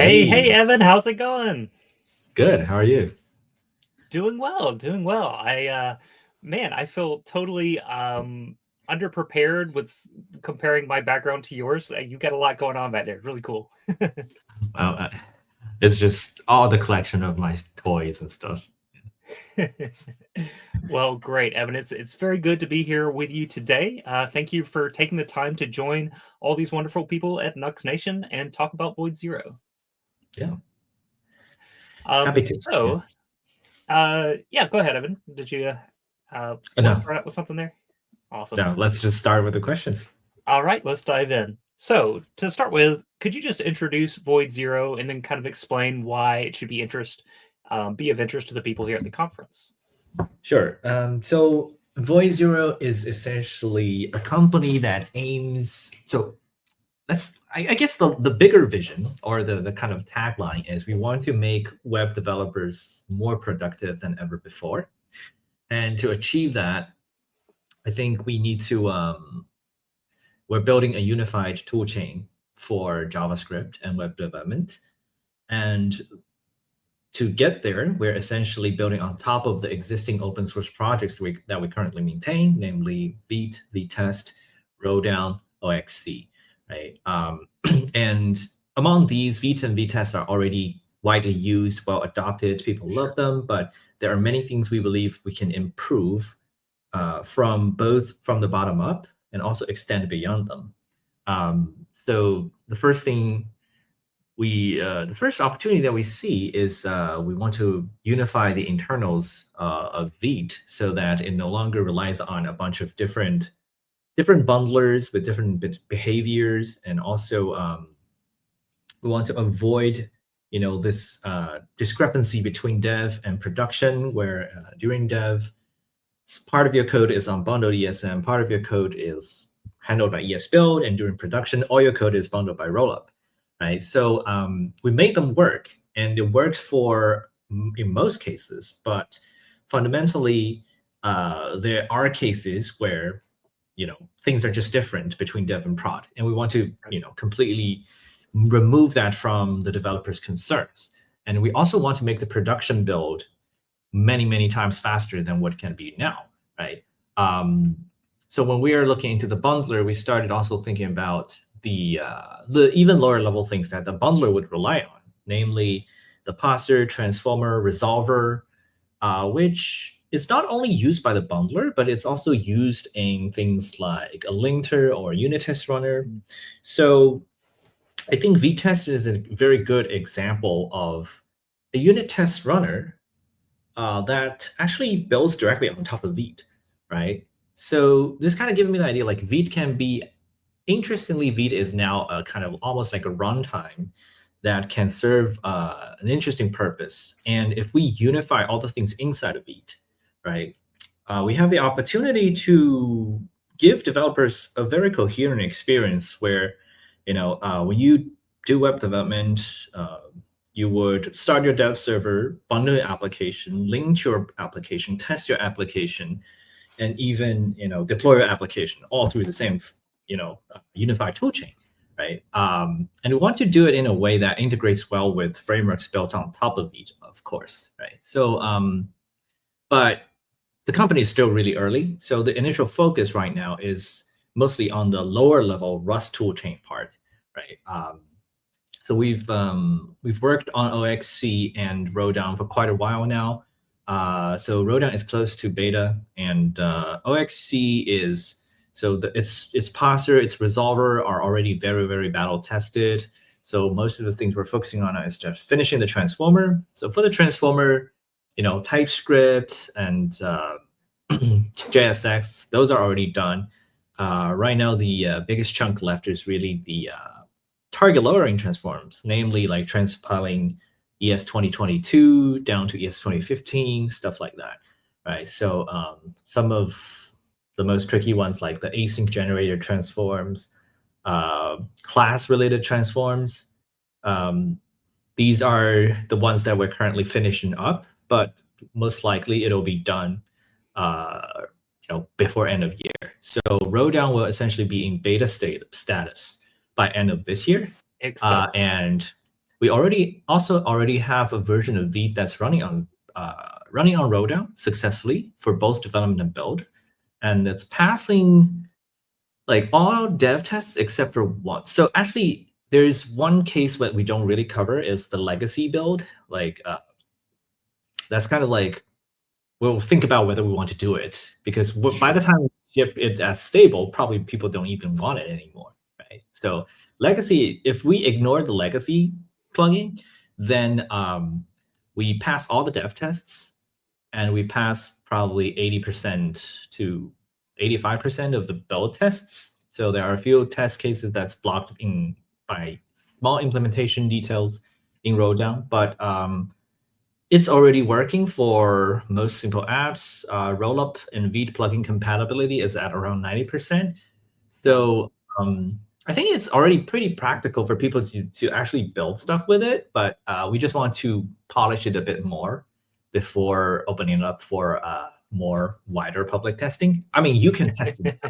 Hey, Hey, Evan, how's it going? good. How are you? Doing well, doing well. Man, I feel totally underprepared with comparing my background to yours. You got a lot going on back there. Really cool. Well, it's just all the collection of my toys and stuff. Well, great, Evan. It's very good to be here with you today. Thank you for taking the time to join all these wonderful people at Nuxt Nation and talk about VoidZero. Yeah, Um, happy to. Yeah. so, yeah, go ahead, Evan. Did you want to No, start out with something there? Awesome. no. Let's just start with the questions. All right, let's dive in. So, to start with, could you just introduce VoidZero and then kind of explain why it should be of interest to the people here at the conference? Sure. So VoidZero is essentially a company that aims. So I guess the bigger vision or the kind of tagline is we want to make web developers more productive than ever before. And to achieve that, I think we need to we're building a unified toolchain for JavaScript and web development. And to get there, we're essentially building on top of the existing open source projects that we currently maintain, namely Vite, VTest, Rowdown, OXC, right? And among these, Vite and VTest are already widely used, well adopted, people love them, but there are many things we believe we can improve from the bottom up and also extend beyond them. So the first thing the first opportunity that we see is we want to unify the internals of Vite so that it no longer relies on a bunch of different bundlers with different behaviors, and also we want to avoid this discrepancy between dev and production, where during dev part of your code is on bundled ESM, part of your code is handled by ESBuild, and during production, all your code is bundled by rollup, right? So we made them work, and it works in most cases, but fundamentally, there are cases where things are just different between dev and prod, and we want to completely remove that from the developer's concerns. And we also want to make the production build many times faster than what can be now, right? So when we are looking into the bundler, we started also thinking about the even lower level things that the bundler would rely on, namely the parser, transformer, resolver, which is not only used by the bundler, but it's also used in things like a linter or a unit test runner. So I think VTest is a very good example of a unit test runner that actually builds directly on top of Vite, right? So this kind of gives me the idea, like Vite can be, interestingly, Vite is now a kind of almost like a runtime that can serve an interesting purpose. And if we unify all the things inside of Vite, right, we have the opportunity to give developers a very coherent experience where, when you do web development, you would start your dev server, bundle your application, link your application, test your application, and even deploy your application all through the same unified toolchain, right? And we want to do it in a way that integrates well with frameworks built on top of each, of course, right? So, but the company is still really early, so the initial focus right now is mostly on the lower level Rust toolchain part, right? So we've worked on OXC and Rowdown for quite a while now. So Rowdown is close to beta, and OXC is its parser, its resolver are already very battle tested. So most of the things we're focusing on is just finishing the transformer. So for the transformer, TypeScript and JSX, those are already done. Right now, the biggest chunk left is really the target lowering transforms, namely like transpiling ES 2022 down to ES 2015, stuff like that, right? So some of the most tricky ones, like the async generator transforms, class-related transforms, these are the ones that we're currently finishing up, but most likely it'll be done before end of year. So Rowdown will essentially be in beta status by end of this year. Exciting. And we already have a version of Vite that's running on Rolldown successfully for both development and build, and it's passing like all dev tests except for one. So actually, there's one case that we don't really cover is the legacy build. Like that's kind of like we'll think about whether we want to do it, because by the time we ship it as stable, probably people don't even want it anymore, right? So legacy, if we ignore the legacy plugin, then we pass all the dev tests, and we pass probably 80% to 85% of the build tests. So there are a few test cases that's blocked in by small implementation details in Rolldown, but it's already working for most simple apps. Rollup and Vite plugin compatibility is at around 90%. So I think it's already pretty practical for people to actually build stuff with it, but we just want to polish it a bit more before opening it up for more wider public testing. I mean, you can test it.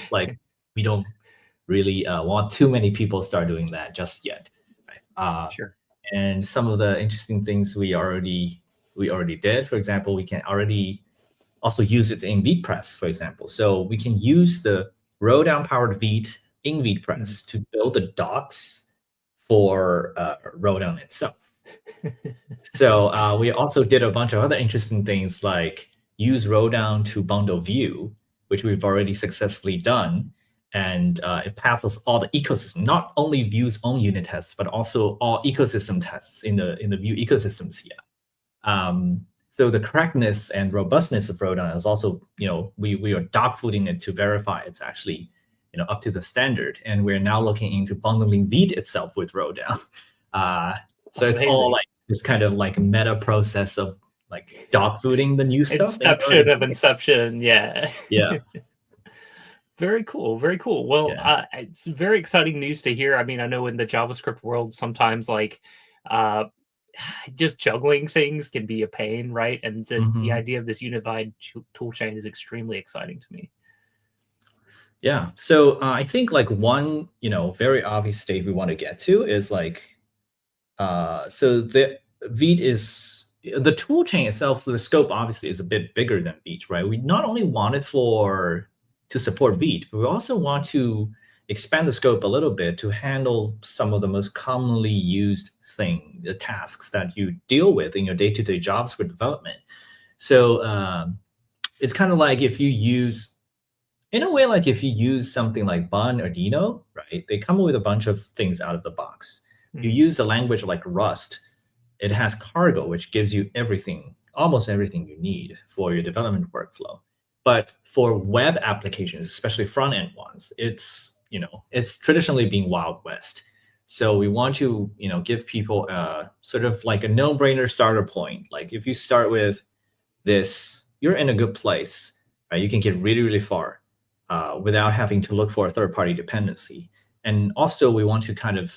Like, we don't really want too many people start doing that just yet. Right? Sure. And some of the interesting things we already did, for example, we can already also use it in VitePress, for example. So we can use the Rolldown powered Vite in VitePress to build the docs for Rolldown itself. So we also did a bunch of other interesting things, like use Rolldown to bundle Vue, which we've already successfully done. And it passes all the ecosystem, not only Vue's own unit tests, but also all ecosystem tests in the Vue ecosystem CI. So the correctness and robustness of Rolldown is also, we are dogfooding it to verify it's actually, up to the standard. And we're now looking into bundling Vite itself with Rolldown. So it's all like this kind of like meta process of like dogfooding the new stuff. Inception of inception, yeah. Yeah. Very cool. Very cool. Well, it's very exciting news to hear. I mean, I know in the JavaScript world, sometimes like just juggling things can be a pain, right? And the idea of this unified toolchain is extremely exciting to me. Yeah. So I think like one, very obvious state we want to get to is like, so the Vite is, the toolchain itself, so the scope obviously is a bit bigger than Vite, right? We not only want it to support Vite, but we also want to expand the scope a little bit to handle some of the most commonly used the tasks that you deal with in your day-to-day JavaScript development. So it's kind of like if you use, in a way, like if you use something like Bun or Dino, right? They come with a bunch of things out of the box. You use a language like Rust, it has cargo, which gives you everything, almost everything you need for your development workflow. But for web applications, especially front-end ones, it's traditionally been Wild West. So we want to give people sort of like a no-brainer starter point. Like if you start with this, you're in a good place, right? You can get really, really far without having to look for a third-party dependency. And also we want to kind of,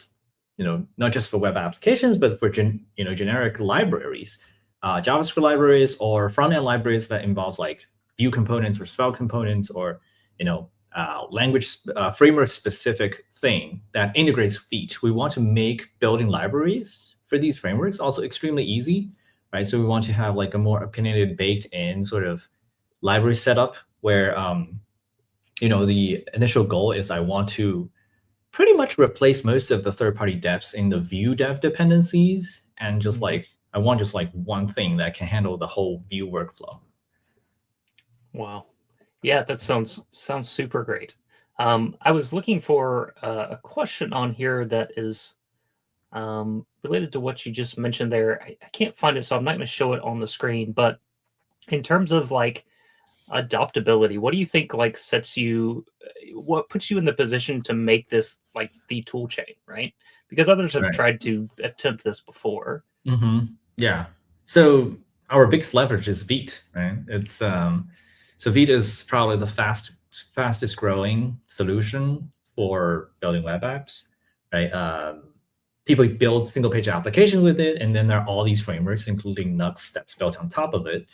not just for web applications, but for generic libraries, JavaScript libraries or front-end libraries that involves like Vue components or Svelte components or language framework specific thing that integrates Vite. We want to make building libraries for these frameworks also extremely easy, right? So we want to have like a more opinionated, baked in sort of library setup where the initial goal is I want to pretty much replace most of the third-party deps in the Vue dev dependencies, and just like I want just like one thing that can handle the whole Vue workflow. Wow. Yeah, that sounds super great. I was looking for a question on here that is related to what you just mentioned there. I can't find it, so I'm not going to show it on the screen. But in terms of like adoptability, what do you think like what puts you in the position to make this like the tool chain, right? Because others have tried to attempt this before. Yeah. So our biggest leverage is Vite, right? It's so Vite is probably the fastest growing solution for building web apps, right? People build single page applications with it, and then there are all these frameworks, including Nuxt, that's built on top of it.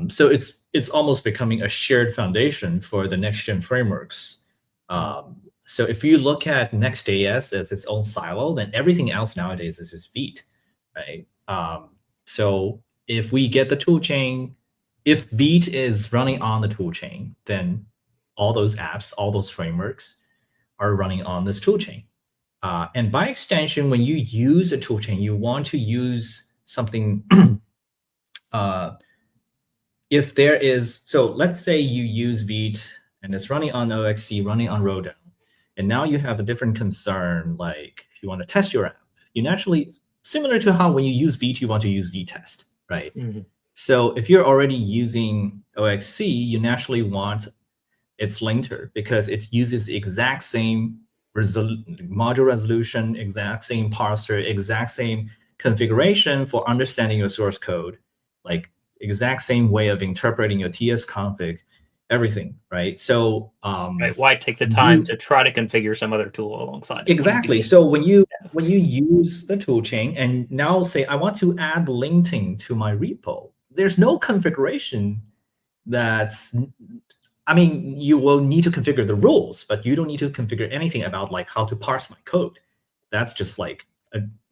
So it's almost becoming a shared foundation for the next gen frameworks. So if you look at Next.js as its own silo, then everything else nowadays is just Vite, right? So if we get the toolchain, if Vite is running on the toolchain, then all those apps, all those frameworks are running on this toolchain. And by extension, when you use a toolchain, you want to use something. If there is, so let's say you use Vite and it's running on OXC, running on Rodin, and now you have a different concern, like you want to test your app. You naturally, similar to how when you use Vite, you want to use vtest, right? Mhm. So if you're already using OXC, you naturally want its linter because it uses the exact same module resolution, exact same parser, exact same configuration for understanding your source code, like exact same way of interpreting your TS config, everything, right? So Right. Why take the time to try to configure some other tool alongside it? exactly. So when you use the toolchain and now say I want to add linting to my repo, there's no configuration that's, I mean, you will need to configure the rules, but you don't need to configure anything about like how to parse my code. That's just like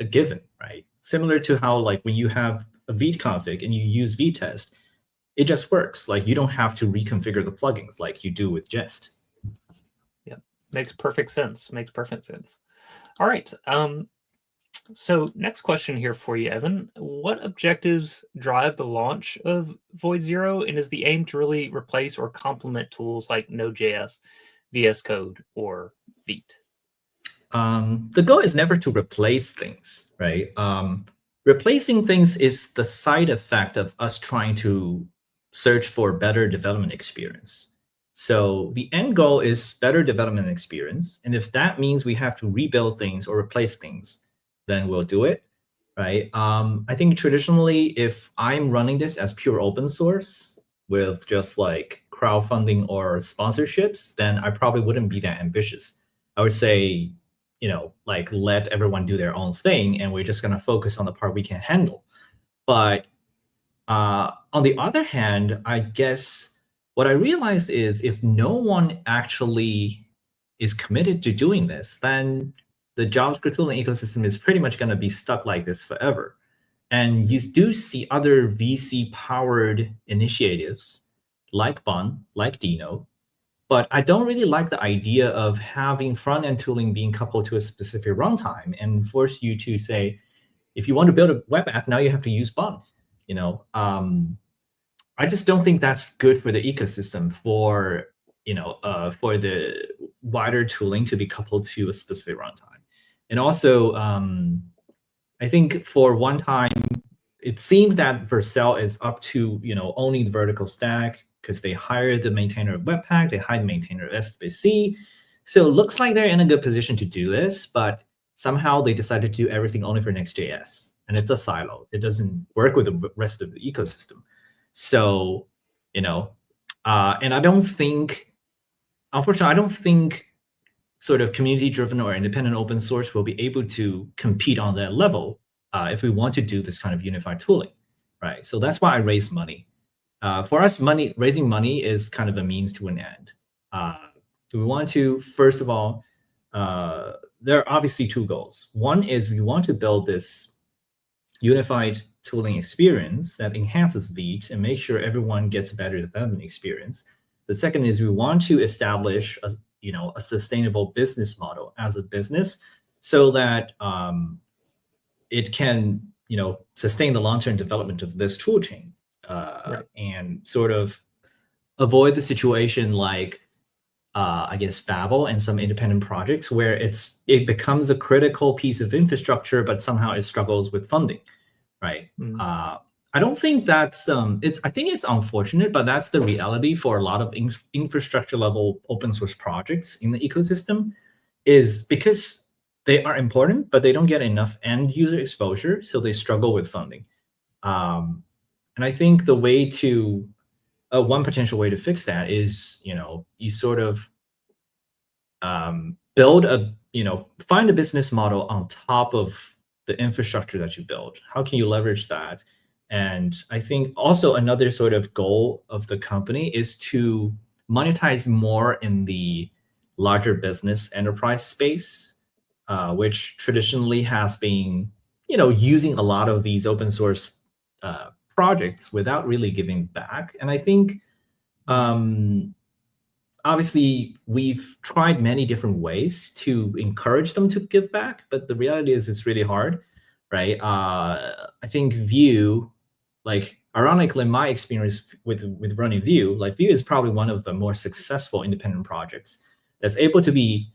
a given, right? Similar to how like when you have a Vite config and you use vtest, it just works. Like you don't have to reconfigure the plugins like you do with Jest. Yeah, makes perfect sense. Makes perfect sense. All right. So next question here for you, Evan. What objectives drive the launch of VoidZero, and is the aim to really replace or complement tools like Node.js, VS Code, or Vite? The goal is never to replace things, right? Replacing things is the side effect of us trying to search for better development experience. So the end goal is better development experience. And if that means we have to rebuild things or replace things, then we'll do it, right? I think traditionally, if I'm running this as pure open source with just like crowdfunding or sponsorships, then I probably wouldn't be that ambitious. I would say, like let everyone do their own thing, and we're just going to focus on the part we can handle. But on the other hand, I guess what I realized is if no one actually is committed to doing this, then the JavaScript tooling ecosystem is pretty much going to be stuck like this forever. And you do see other VC-powered initiatives like Bun, like Dino, but I don't really like the idea of having front-end tooling being coupled to a specific runtime and force you to say, if you want to build a web app, now you have to use Bun. I just don't think that's good for the ecosystem for the wider tooling to be coupled to a specific runtime. And also, I think for one time, it seems that Vercel is up to only the vertical stack because they hired the maintainer of Webpack, they hired the maintainer of SBC. So it looks like they're in a good position to do this, but somehow they decided to do everything only for Next.js. And it's a silo. It doesn't work with the rest of the ecosystem. So, and I don't think, unfortunately, I don't think sort of community-driven or independent open source will be able to compete on that level if we want to do this kind of unified tooling, right? So that's why I raise money. For us, raising money is kind of a means to an end. We want to, first of all, there are obviously two goals. One is we want to build this unified tooling experience that enhances Vite and make sure everyone gets a better development experience. The second is we want to establish a sustainable business model as a business so that it can sustain the long-term development of this toolchain and sort of avoid the situation like I guess Babel and some independent projects where it becomes a critical piece of infrastructure, but somehow it struggles with funding, right? I don't think that's I think it's unfortunate, but that's the reality for a lot of infrastructure level open source projects in the ecosystem, is because they are important, but they don't get enough end user exposure, so they struggle with funding. And I think the way to one potential way to fix that is you sort of build find a business model on top of the infrastructure that you build. How can you leverage that? And I think also another sort of goal of the company is to monetize more in the larger business enterprise space, which traditionally has been, using a lot of these open source projects without really giving back. And I think, obviously, we've tried many different ways to encourage them to give back, but the reality is it's really hard, right? I think Vue, ironically, my experience with running Vue, Vue is probably one of the more successful independent projects that's able to be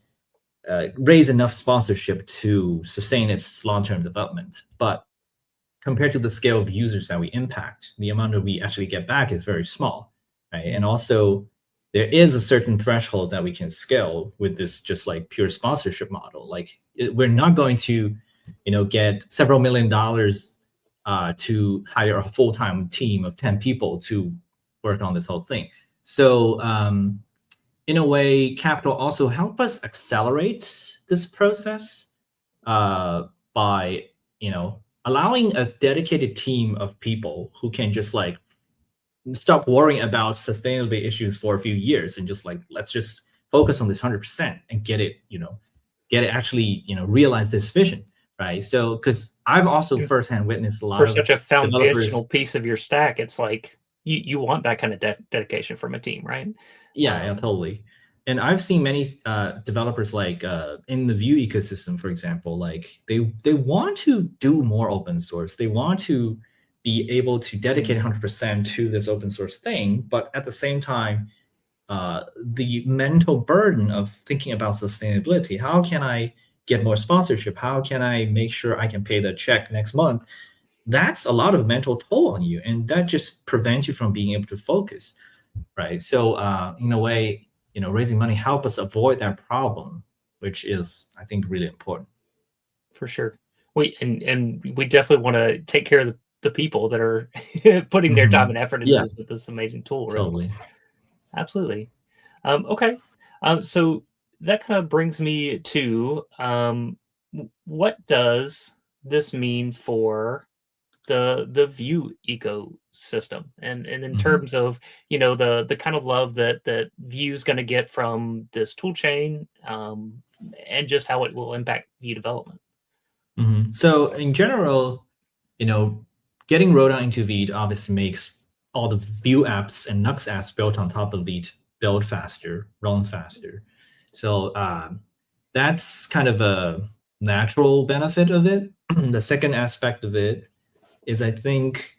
raise enough sponsorship to sustain its long-term development. But compared to the scale of users that we impact, the amount that we actually get back is very small, right? And also, there is a certain threshold that we can scale with this just pure sponsorship model. We're not going to, get several $1 million to hire a full-time team of 10 people to work on this whole thing. So in a way, capital also help us accelerate this process by, allowing a dedicated team of people who can just stop worrying about sustainability issues for a few years and just let's just focus on this 100% and get it actually, realize this vision, right? So, because I've also firsthand witnessed a lot for of such a foundational developers, piece of your stack, it's you want that kind of dedication from a team, right? Yeah, totally. And I've seen many developers in the Vue ecosystem, for example, they want to do more open source. They want to be able to dedicate 100% to this open source thing, but at the same time, the mental burden of thinking about sustainability. How can I get more sponsorship? How can I make sure I can pay the check next month? That's a lot of mental toll on you, and that just prevents you from being able to focus, right? So in a way, raising money help us avoid that problem, which is, I think, really important. For sure. And we definitely want to take care of the people that are putting their time and effort into this amazing tool. Really. Totally. Absolutely. Okay. So that kind of brings me to what does this mean for the Vue ecosystem, and in terms of the kind of love that Vue's going to get from this tool chain, and just how it will impact Vue development. So in general, getting Rodan into Vue obviously makes all the Vue apps and Nuxt apps built on top of Vue build faster, run faster. So that's kind of a natural benefit of it. The second aspect of it is, I think,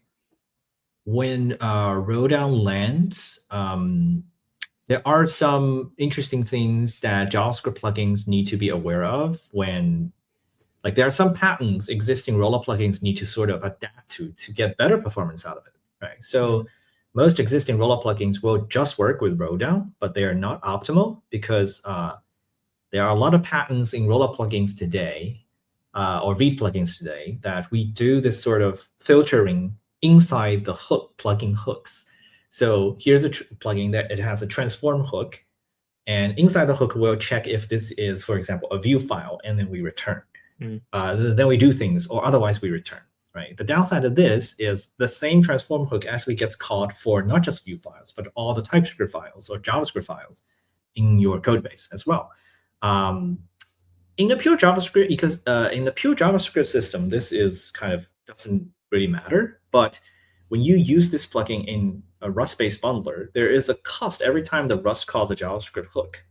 when Rodan lands, there are some interesting things that JavaScript plugins need to be aware of when, there are some patterns existing roller plugins need to sort of adapt to get better performance out of it, right? So most existing roller plugins will just work with Rodan, but they are not optimal because there are a lot of patterns in roller plugins today, or Vue plugins today, that we do this sort of filtering inside the hook, plugin hooks. So here's a plugin that it has a transform hook, and inside the hook, we'll check if this is, for example, a Vue file, and then we return. Then we do things, or otherwise we return, right? The downside of this is the same transform hook actually gets called for not just Vue files, but all the TypeScript files or JavaScript files in your code base as well. In the pure JavaScript, because in the pure JavaScript system, this is kind of doesn't really matter. But when you use this plugin in a Rust-based bundler, there is a cost every time the Rust calls a JavaScript hook.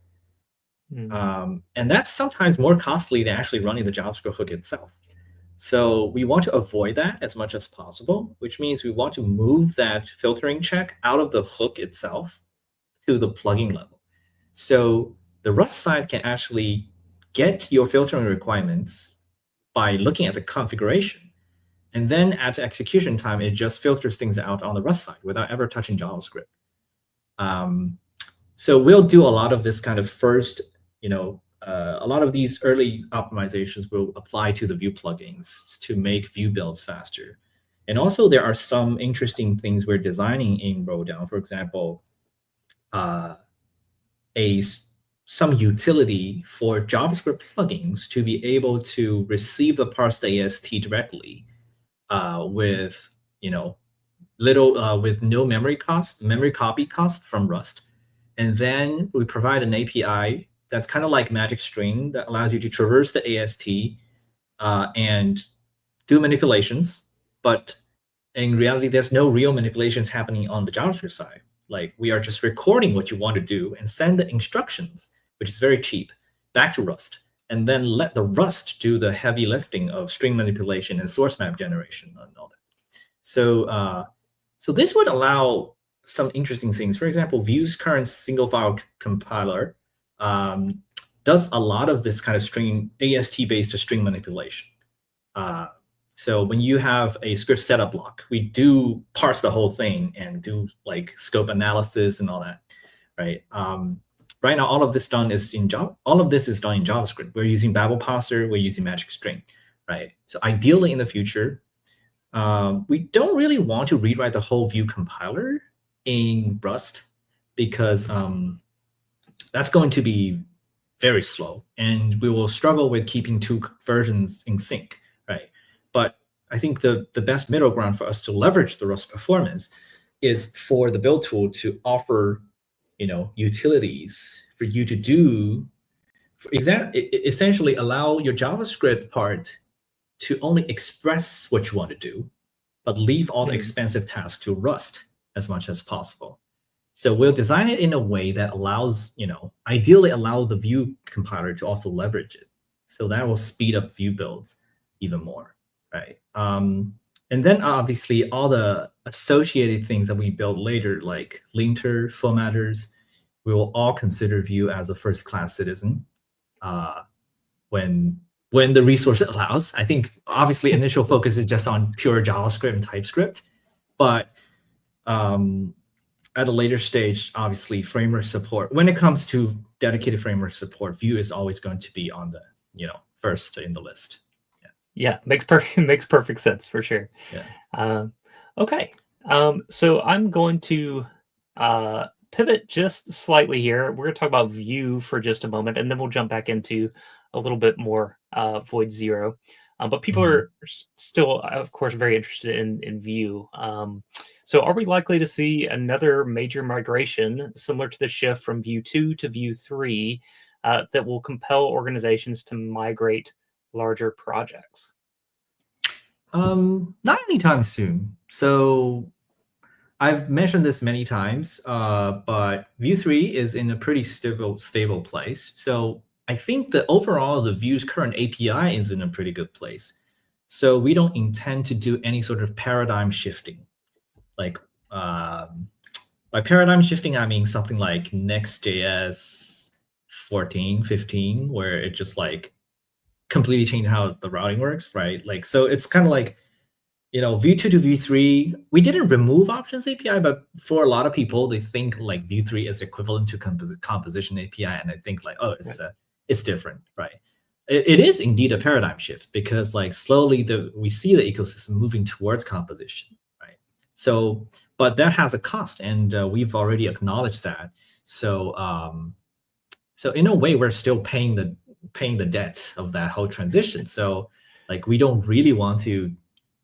And that's sometimes more costly than actually running the JavaScript hook itself. So we want to avoid that as much as possible, which means we want to move that filtering check out of the hook itself to the plugin level. So the Rust side can actually get your filtering requirements by looking at the configuration. And then at execution time, it just filters things out on the Rust side without ever touching JavaScript. So we'll do a lot of this kind of first, a lot of these early optimizations will apply to the Vue plugins to make Vue builds faster. And also there are some interesting things we're designing in Rodan. For example, some utility for JavaScript plugins to be able to receive the parsed AST directly with with no memory copy cost from Rust. And then we provide an API that's kind of like magic string that allows you to traverse the AST and do manipulations, but in reality, there's no real manipulations happening on the JavaScript side. Like we are just recording what you want to do and send the instructions, which is very cheap, back to Rust, and then let the Rust do the heavy lifting of string manipulation and source map generation and all that. So this would allow some interesting things. For example, Vue's current single file compiler does a lot of this kind of string AST-based string manipulation. So when you have a script setup block, we do parse the whole thing and do like scope analysis and all that, right? Right now, all of this done is in all of this is done in JavaScript. We're using Babel parser, we're using magic string, right? So ideally in the future, we don't really want to rewrite the whole Vue compiler in Rust because that's going to be very slow, and we will struggle with keeping two versions in sync, right? But I think the best middle ground for us to leverage the Rust performance is for the build tool to offer, utilities for you to do, for example, essentially allow your JavaScript part to only express what you want to do, but leave all the expensive tasks to Rust as much as possible. So we'll design it in a way that allows, ideally allow the Vue compiler to also leverage it. So that will speed up Vue builds even more, right? And then obviously all the associated things that we build later, like linter, formatters, we will all consider Vue as a first-class citizen when the resource allows. I think obviously initial focus is just on pure JavaScript and TypeScript, but at a later stage, obviously framework support. When it comes to dedicated framework support, Vue is always going to be on the first in the list. Yeah, makes perfect sense for sure. Yeah. Okay, so I'm going to pivot just slightly here. We're going to talk about Vue for just a moment, and then we'll jump back into a little bit more VoidZero. But people are still, of course, very interested in Vue. So are we likely to see another major migration similar to the shift from Vue 2 to Vue 3 that will compel organizations to migrate larger projects? Not anytime soon. So I've mentioned this many times, but Vue 3 is in a pretty stable place. So I think that overall the Vue's current API is in a pretty good place. So we don't intend to do any sort of paradigm shifting. Like by paradigm shifting, I mean something like Next.js 14, 15, where it just like completely changed how the routing works, right? Like, so it's kind of like, Vue 2 to Vue 3, we didn't remove options API, but for a lot of people, they think like Vue 3 is equivalent to composition API, and I think like, oh, it's different, right? It is indeed a paradigm shift because like slowly we see the ecosystem moving towards composition, right? So, but that has a cost, and we've already acknowledged that. So, so in a way, we're still paying the debt of that whole transition. So, like, we don't really want to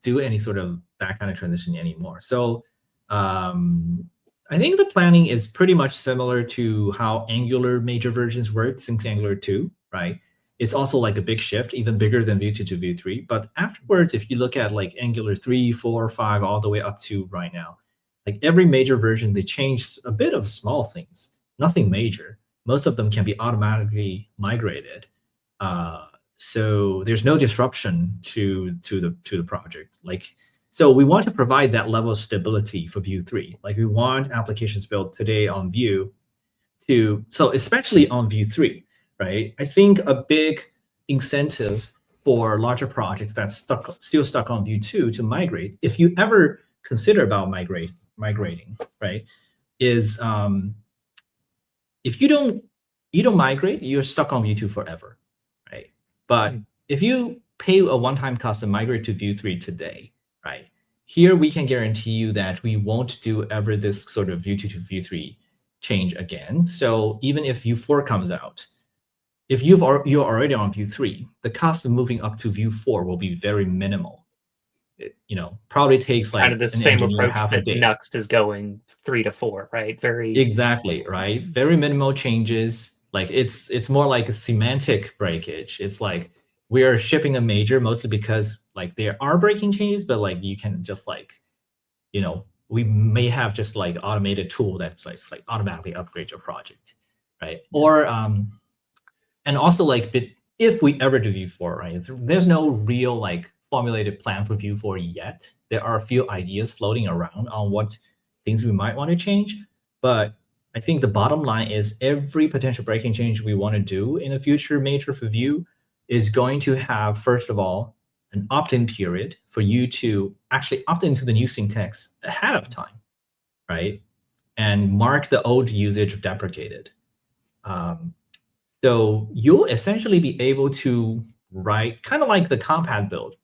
do any sort of that kind of transition anymore. So, I think the planning is pretty much similar to how Angular major versions worked since Angular 2, right? It's also like a big shift, even bigger than Vue 2 to Vue 3. But afterwards, if you look at like Angular 3, 4, 5, all the way up to right now, like every major version, they changed a bit of small things, nothing major. Most of them can be automatically migrated. So there's no disruption to the project. Like, so we want to provide that level of stability for Vue 3. Like we want applications built today on Vue so especially on Vue 3, right? I think a big incentive for larger projects that's still stuck on Vue 2 to migrate, if you ever consider about migrating, right, is if you don't migrate, you're stuck on Vue 2 forever, right? But if you pay a one-time cost to migrate to Vue 3 today, right? Here we can guarantee you that we won't do ever this sort of Vue 2 to Vue 3 change again. So even if Vue 4 comes out, if you're already on Vue 3, the cost of moving up to Vue 4 will be very minimal. It, probably takes like kind of the same approach that day. Nuxt is going 3 to 4, right? Exactly, right? Very minimal changes. Like it's more like a semantic breakage. It's like we are shipping a major mostly because like there are breaking changes, but like you can just like, we may have just like automated tool that like automatically upgrade your project, right? Or and also like if we ever do Vue 4, right? There's no real like formulated plan for Vue 4 yet. There are a few ideas floating around on what things we might want to change, but I think the bottom line is every potential breaking change we want to do in a future major for Vue is going to have, first of all, an opt-in period for you to actually opt into the new syntax ahead of time, right? And mark the old usage deprecated. So you'll essentially be able to write kind of like the compat build,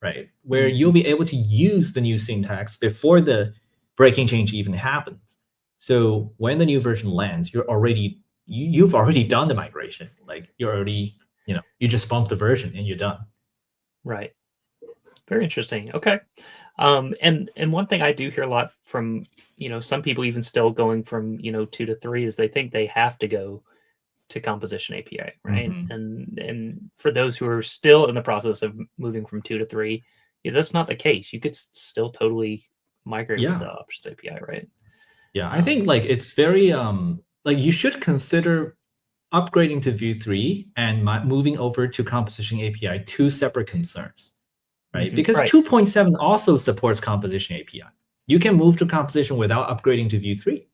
right? Where you'll be able to use the new syntax before the breaking change even happens. So when the new version lands, you've already done the migration. Like you're already, you just bump the version and you're done. Right. Very interesting. Okay. And one thing I do hear a lot from, some people even still going from, 2 to 3 is they think they have to go to composition API, right? And for those who are still in the process of moving from 2 to 3, that's not the case. You could still totally migrate with the options API, right? Yeah, I think like it's very like you should consider upgrading to Vue 3 and moving over to composition API, two separate concerns, right? Because 2.7 also supports composition API. You can move to composition without upgrading to Vue 3,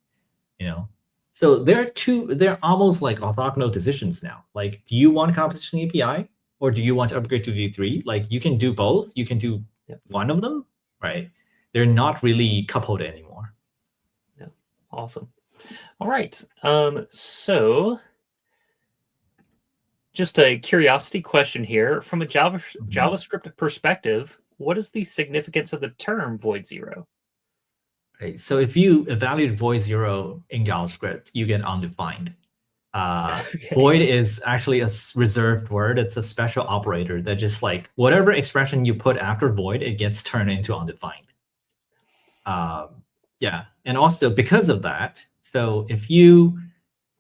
So they're almost like orthogonal decisions now. Like, do you want composition API or do you want to upgrade to Vue 3? Like, you can do both. You can do one of them, right? They're not really coupled anymore. Yeah, awesome. All right. So just a curiosity question here. From a JavaScript perspective, what is the significance of the term VoidZero? Right. So if you evaluate VoidZero in JavaScript, you get undefined. Void is actually a reserved word. It's a special operator that just like whatever expression you put after void, it gets turned into undefined. Yeah, and also because of that, so if you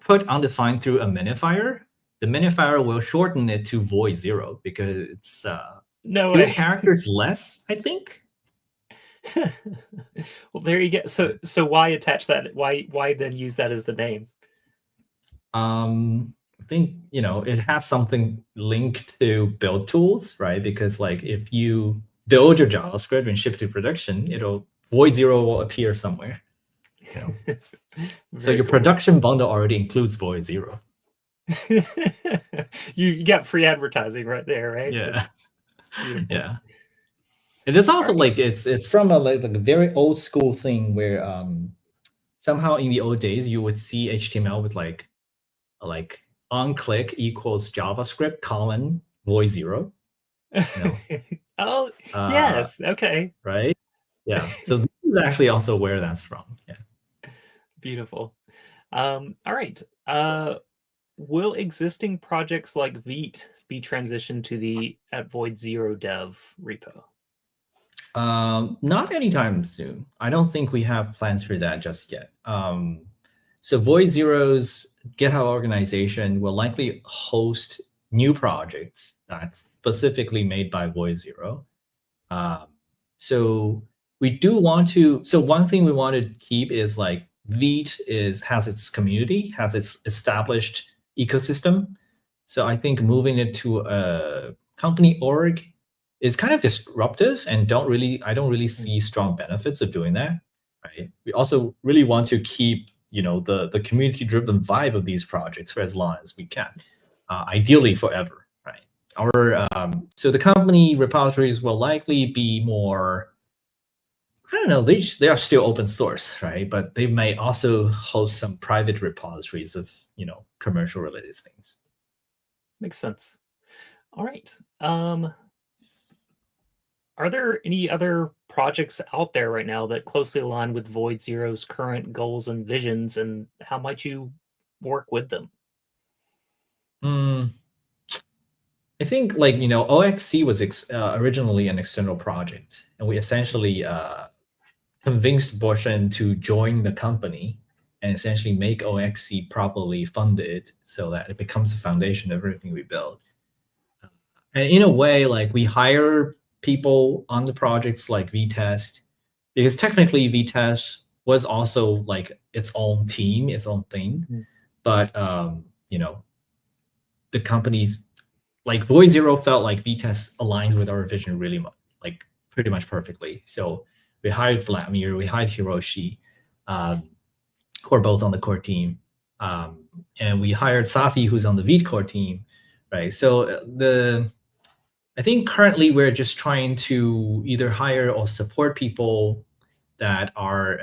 put undefined through a minifier, the minifier will shorten it to VoidZero because it's two characters less, I think. Well, there you go. So why attach that? Why then use that as the name? I think it has something linked to build tools, right? Because like if you build your JavaScript and ship to production, VoidZero will appear somewhere. So your production bundle already includes VoidZero. You got free advertising right there, right? Yeah. Yeah. It is also like it's from a very old school thing where somehow in the old days you would see HTML with like on click equals JavaScript : VoidZero. Oh yes, okay. Right. Yeah. So this is actually also where that's from. Yeah. Beautiful. All right. Will existing projects like Vite be transitioned to the @VoidZero dev repo? Not anytime soon. I don't think we have plans for that just yet. So VoidZero's GitHub organization will likely host new projects that's specifically made by VoidZero. So we do want to. So one thing we want to keep is like Vite has its community, has its established ecosystem. So I think moving it to a company org is kind of disruptive, and I don't really see strong benefits of doing that. Right. We also really want to keep the community-driven vibe of these projects for as long as we can, ideally forever. Right. So the company repositories will likely be more, I don't know, they are still open source, right? But they may also host some private repositories of, commercial related things. Makes sense. All right. Are there any other projects out there right now that closely align with VoidZero's current goals and visions, and how might you work with them? I think OXC was originally an external project, and we essentially convinced Boshen to join the company and essentially make OXC properly funded so that it becomes the foundation of everything we build. And in a way, like we hire people on the projects like VTest, because technically VTest was also like its own team, its own thing. But the companies like VoidZero felt like VTest aligns with our vision really much, like pretty much perfectly. So we hired Vladimir, we hired Hiroshi, who are both on the core team. And we hired Safi, who's on the Vite core team, right? So I think currently we're just trying to either hire or support people that are,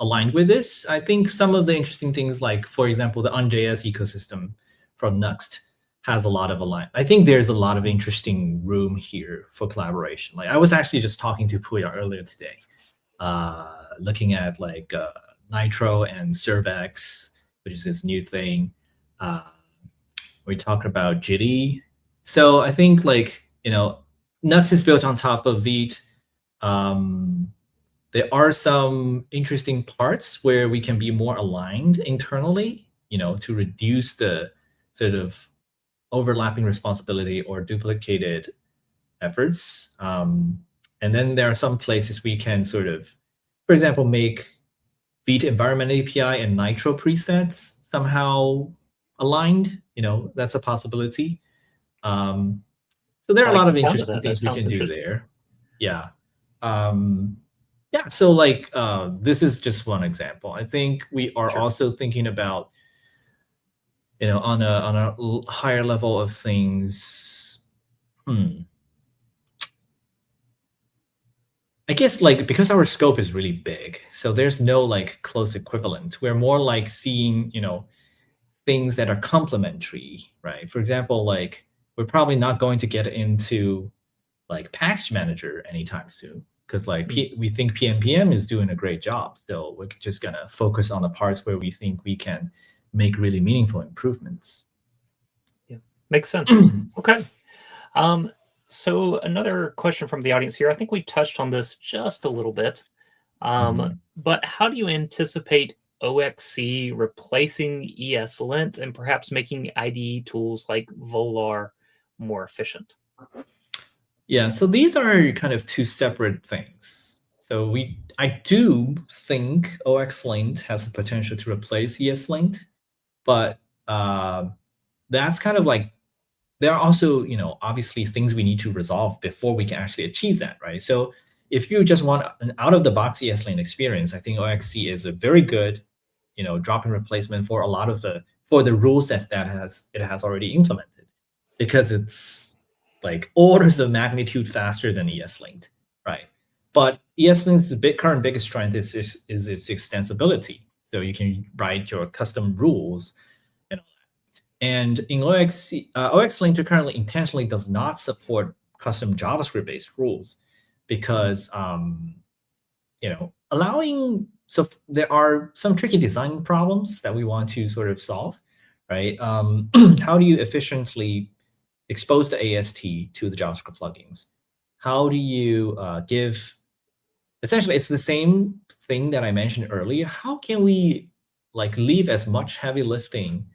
aligned with this. I think some of the interesting things, like, for example, the on.js ecosystem from Nuxt has a lot of alignment. I think there's a lot of interesting room here for collaboration. Like I was actually just talking to Puya earlier today, looking at like Nitro and ServX, which is this new thing. We talk about Jitty. So I think like, Nuxt is built on top of Vite. There are some interesting parts where we can be more aligned internally, to reduce the sort of overlapping responsibility or duplicated efforts. And then there are some places we can sort of, for example, make Vite environment API and Nitro presets somehow aligned. That's a possibility. So there are a lot of interesting things we can do there. Yeah. So like this is just one example. I think we are also thinking about, on a higher level of things. I guess like because our scope is really big, so there's no like close equivalent. We're more like seeing, things that are complementary, right? For example, like we're probably not going to get into like package manager anytime soon, because like we think PNPM is doing a great job. So we're just gonna focus on the parts where we think we can make really meaningful improvements. Yeah, makes sense. Okay. So another question from the audience here. I think we touched on this just a little bit, but how do you anticipate OXC replacing ESLint and perhaps making IDE tools like Volar more efficient? Yeah, so these are kind of two separate things. So I do think Oxlint has the potential to replace ESLint, but that's kind of like, there are also, obviously things we need to resolve before we can actually achieve that, right? So if you just want an out-of-the-box ESLint experience, I think OXC is a very good, drop-in replacement for a lot of the rule sets that it has already implemented, because it's like orders of magnitude faster than ESLint, right? But ESLint's current biggest strength is its extensibility. So you can write your custom rules. And in Oxlint currently intentionally does not support custom JavaScript-based rules because, so there are some tricky design problems that we want to sort of solve, right? How do you efficiently expose the AST to the JavaScript plugins? How do you essentially, it's the same thing that I mentioned earlier. How can we like leave as much heavy lifting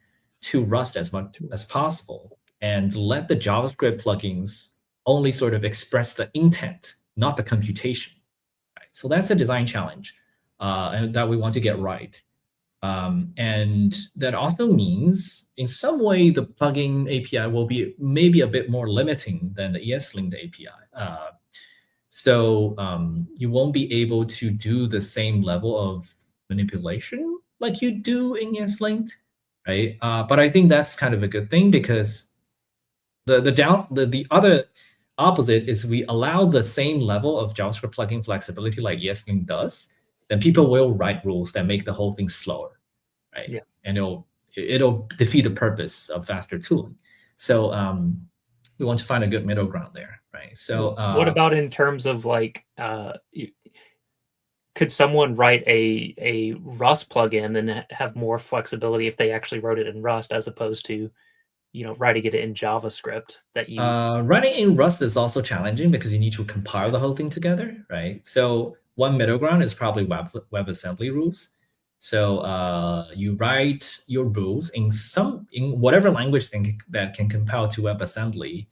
to Rust as much as possible and let the JavaScript plugins only sort of express the intent, not the computation? Right? So that's a design challenge and that we want to get right. And that also means in some way the plugin API will be maybe a bit more limiting than the ESLint API. So you won't be able to do the same level of manipulation like you do in ESLint, right? But I think that's kind of a good thing, because the other opposite is we allow the same level of JavaScript plugin flexibility like ESLint does, then people will write rules that make the whole thing slower, right? Yeah. And it'll defeat the purpose of faster tooling. So we want to find a good middle ground there, right? So what about in terms of like, could someone write a Rust plugin and have more flexibility if they actually wrote it in Rust as opposed to, writing it in JavaScript? That you writing in Rust is also challenging because you need to compile the whole thing together, right? So one middle ground is probably WebAssembly rules. So you write your rules in whatever language that can compile to WebAssembly,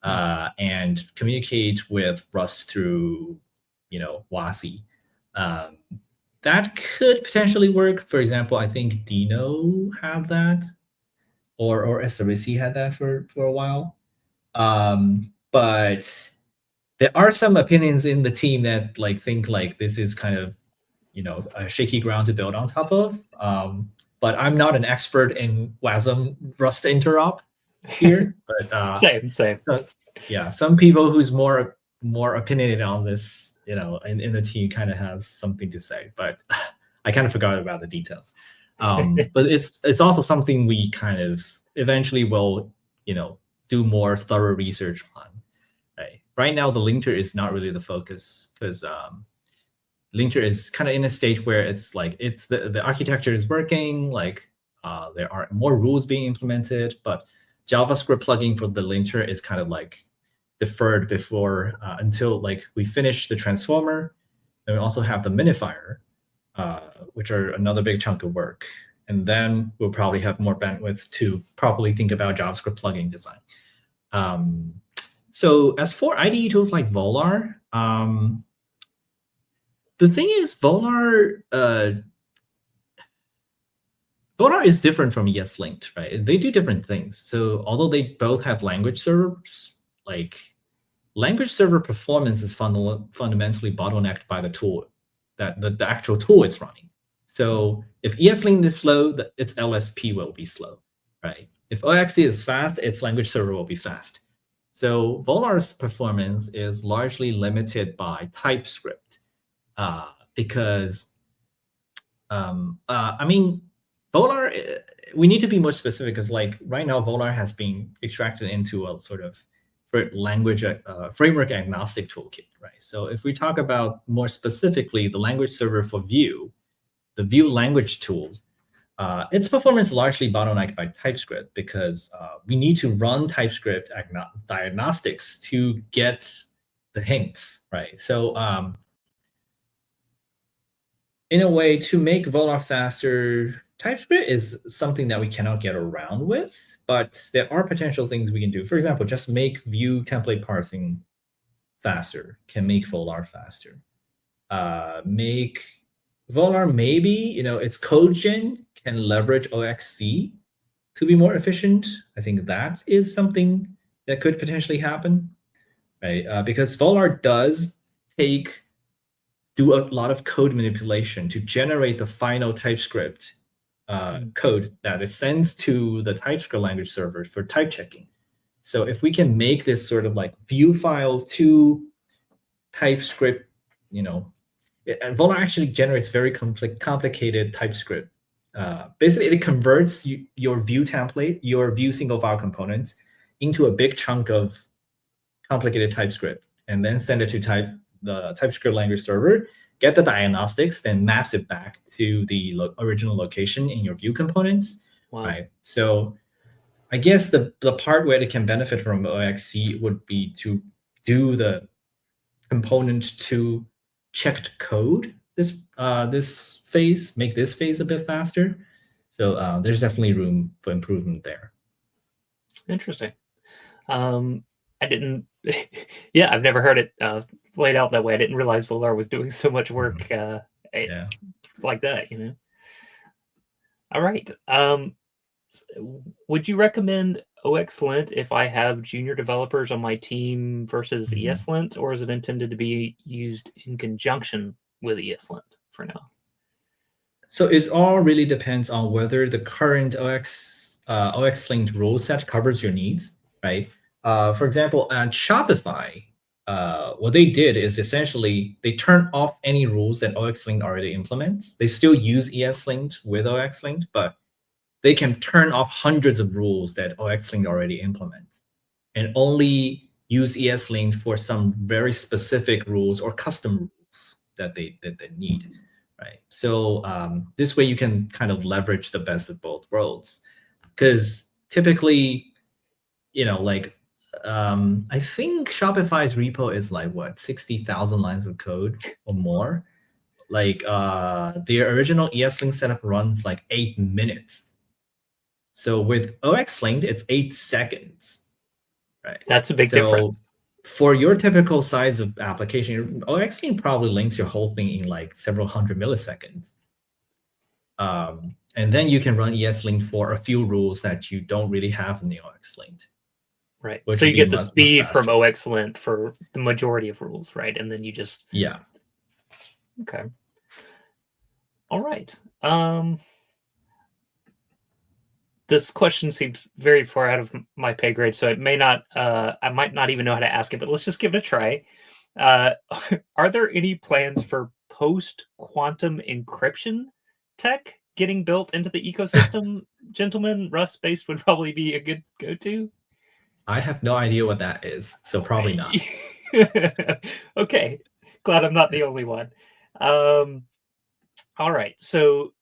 and communicate with Rust through, WASI. That could potentially work. For example, I think Dino have that, or SWC had that for a while. But there are some opinions in the team that think this is kind of a shaky ground to build on top of. But I'm not an expert in WASM Rust interop here. But Same. yeah, some people who's more opinionated on this, in the team kind of has something to say. But I kind of forgot about the details. But it's also something we kind of eventually will, do more thorough research on. Right now, the linter is not really the focus, because linter is kind of in a state where it's the architecture is working, there are more rules being implemented, but JavaScript plugin for the linter is kind of deferred before until we finish the transformer. And we also have the minifier, which are another big chunk of work. And then we'll probably have more bandwidth to properly think about JavaScript plugin design. So as for IDE tools like Volar, the thing is Volar is different from ESLint, right? They do different things. So although they both have language servers, language server performance is fundamentally bottlenecked by the tool, that the actual tool it's running. So if ESLint is slow, its LSP will be slow, right? If OXC is fast, its language server will be fast. So Volar's performance is largely limited by TypeScript, because I mean, Volar, we need to be more specific, because right now Volar has been extracted into a sort of language framework agnostic toolkit, right? So if we talk about more specifically the language server for Vue, the Vue language tools, its performance largely bottlenecked by TypeScript, because we need to run TypeScript diagnostics to get the hints, right? So in a way, to make Volar faster, TypeScript is something that we cannot get around with, but there are potential things we can do. For example, just make Vue template parsing faster, can make Volar faster. Make Volar, maybe, its code gen can leverage OXC to be more efficient. I think that is something that could potentially happen, right? Because Volar does do a lot of code manipulation to generate the final TypeScript code that it sends to the TypeScript language server for type checking. So if we can make this sort of Vue file to TypeScript, and Volar actually generates very complicated TypeScript. Basically, it converts your Vue template, your Vue single file components, into a big chunk of complicated TypeScript, and then send it to the TypeScript language server, get the diagnostics, then maps it back to the original location in your Vue components. Wow. Right. So I guess the part where it can benefit from OXC would be to do the component to checked code this phase, make this phase a bit faster. So there's definitely room for improvement there. Interesting. I didn't. Yeah, I've never heard it laid out that way. I didn't realize Volar was doing so much work like that. All right. Would you recommend Oxlint if I have junior developers on my team versus ESLint, or is it intended to be used in conjunction with ESLint for now? So it all really depends on whether the current Oxlint rule set covers your needs, right? For example, at Shopify, what they did is essentially they turned off any rules that Oxlint already implements. They still use ESLint with Oxlint, but they can turn off hundreds of rules that Oxlint already implements, and only use ESLint for some very specific rules or custom rules that they need, right? So this way you can kind of leverage the best of both worlds, because typically, I think Shopify's repo is 60,000 lines of code or more. Like the original ESLint setup runs like 8 minutes. So with Oxlint, it's 8 seconds. Right. That's a big So difference. for your typical size of application, Oxlint probably links your whole thing in like several hundred milliseconds. And then you can run ESLint for a few rules that you don't really have in the Oxlint. Right. Which So you would be get the much speed from faster. Oxlint for the majority of rules, right? And then you just Yeah. Okay. All right. This question seems very far out of my pay grade, so it may not. I might not even know how to ask it, but let's just give it a try. Are there any plans for post-quantum encryption tech getting built into the ecosystem? Gentlemen, Rust-based would probably be a good go-to. I have no idea what that is, so probably not. Okay, glad I'm not the only one. All right, so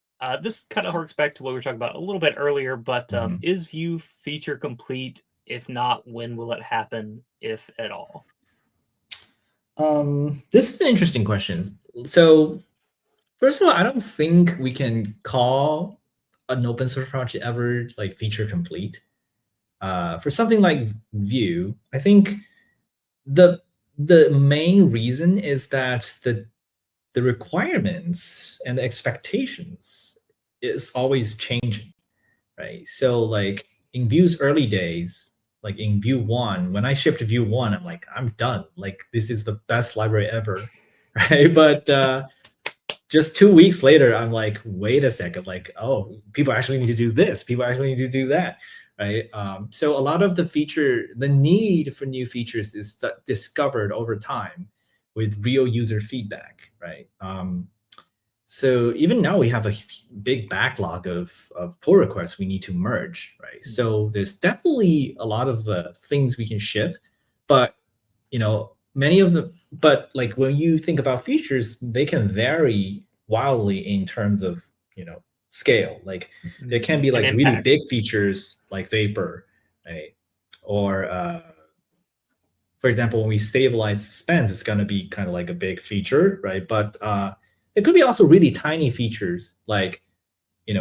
this kind of harks back to what we were talking about a little bit earlier, but is Vue feature complete? If not, when will it happen, if at all? This is an interesting question. So first of all, I don't think we can call an open source project ever like feature complete. For something like Vue, I think the main reason is that the requirements and the expectations is always changing, right? So like in Vue's early days, like in Vue 1, when I shipped Vue 1, I'm like, I'm done. Like this is the best library ever, right? But just 2 weeks later, I'm like, wait a second, like, oh, people actually need to do this. People actually need to do that, right? So a lot of the need for new features is discovered over time with real user feedback, right? So even now we have a big backlog of pull requests we need to merge, right? So there's definitely a lot of things we can ship, but many of the but like when you think about features, they can vary wildly in terms of scale. Like there can be like really big features like Vapor, right? Or for example, when we stabilize suspense, it's going to be kind of like a big feature, right? But it could be also really tiny features like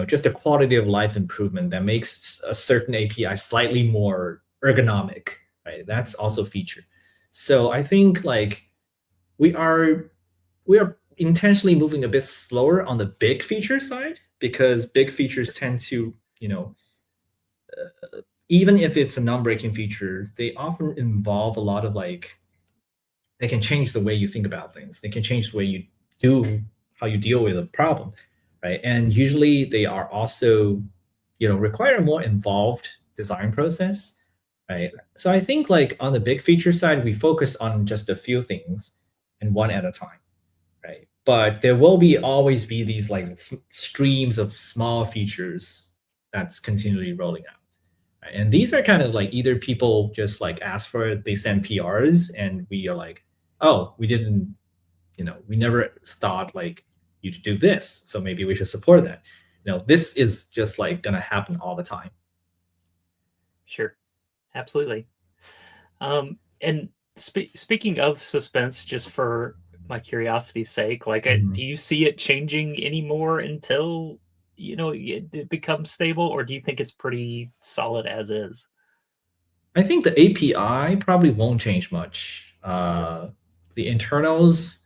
just a quality of life improvement that makes a certain API slightly more ergonomic, right? That's also a feature. So I think like we are intentionally moving a bit slower on the big feature side, because big features tend to even if it's a non-breaking feature, they often involve a lot of like, they can change the way you think about things. They can change the way you do how you deal with a problem, right? And usually they are also require a more involved design process, right? So I think like on the big feature side, we focus on just a few things and one at a time, right? But there will always be these like streams of small features that's continually rolling out. Right? And these are kind of like either people just like ask for it, they send PRs, and we are like, oh, we didn't, we never thought like you to do this, so maybe we should support that. This is just like gonna happen all the time. Sure, absolutely. And speaking of suspense, just for my curiosity's sake, like, do you see it changing anymore until it becomes stable, or do you think it's pretty solid as is? I think the API probably won't change much. The internals,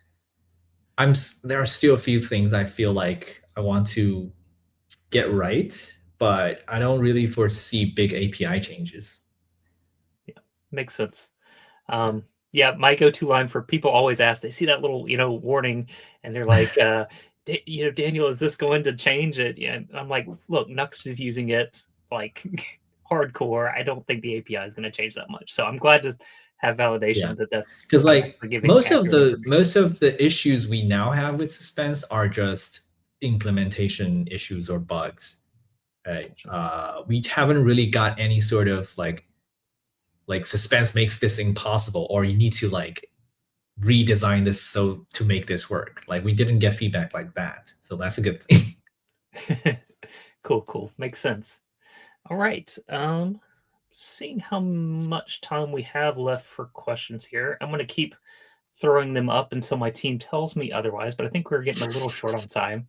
there are still a few things I feel like I want to get right, but I don't really foresee big API changes. Yeah, makes sense. Yeah, my go-to line for people always ask, they see that little, warning, and they're like, Daniel, is this going to change it? Yeah, I'm like, look, Nuxt is using it like hardcore. I don't think the API is going to change that much. So I'm glad to have validation that that's because like giving most of the issues we now have with suspense are just implementation issues or bugs, right? We haven't really got any sort of like suspense makes this impossible, or you need to like redesign this so to make this work. Like we didn't get feedback like that, so that's a good thing. Cool, makes sense. All right. Seeing how much time we have left for questions here, I'm going to keep throwing them up until my team tells me otherwise, but I think we're getting a little short on time.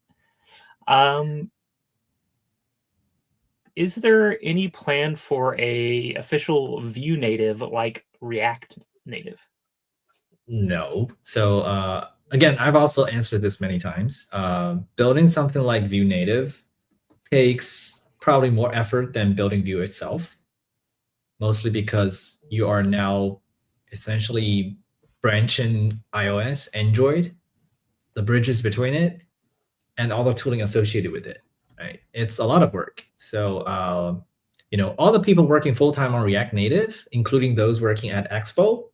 Is there any plan for a official Vue Native like React Native? No. So again, I've also answered this many times. Building something like Vue Native takes probably more effort than building Vue itself, mostly because you are now essentially branching iOS, Android, the bridges between it, and all the tooling associated with it. Right? It's a lot of work. So all the people working full-time on React Native, including those working at Expo,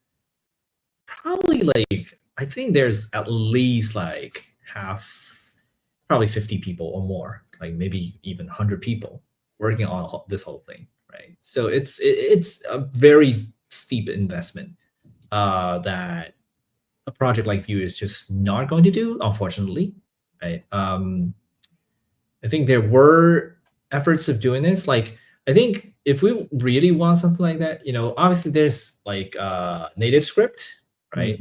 probably like, I think there's at least like probably 50 people or more, like maybe even 100 people working on this whole thing, right? So it's a very steep investment that a project like Vue is just not going to do, unfortunately, right? I think there were efforts of doing this. Like, I think if we really want something like that, obviously there's like native script, right?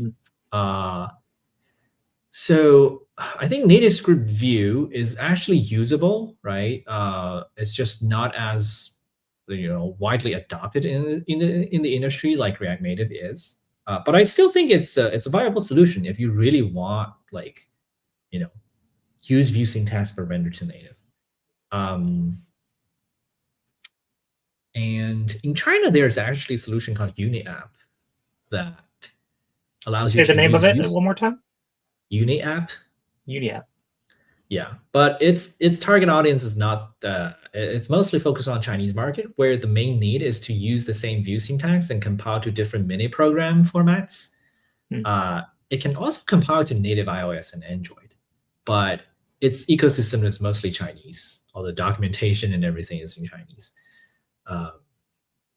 So I think native script Vue is actually usable, right? It's just not as widely adopted in the industry like React Native is. But I still think it's a viable solution if you really want use Vue syntax for render to native. And in China, there's actually a solution called UniApp that allows you Say to the name use of it Vue. one more time. UniApp. UniApp. Yeah, but its target audience is not. It's mostly focused on Chinese market, where the main need is to use the same Vue syntax and compile to different mini program formats. It can also compile to native iOS and Android, but its ecosystem is mostly Chinese. All the documentation and everything is in Chinese.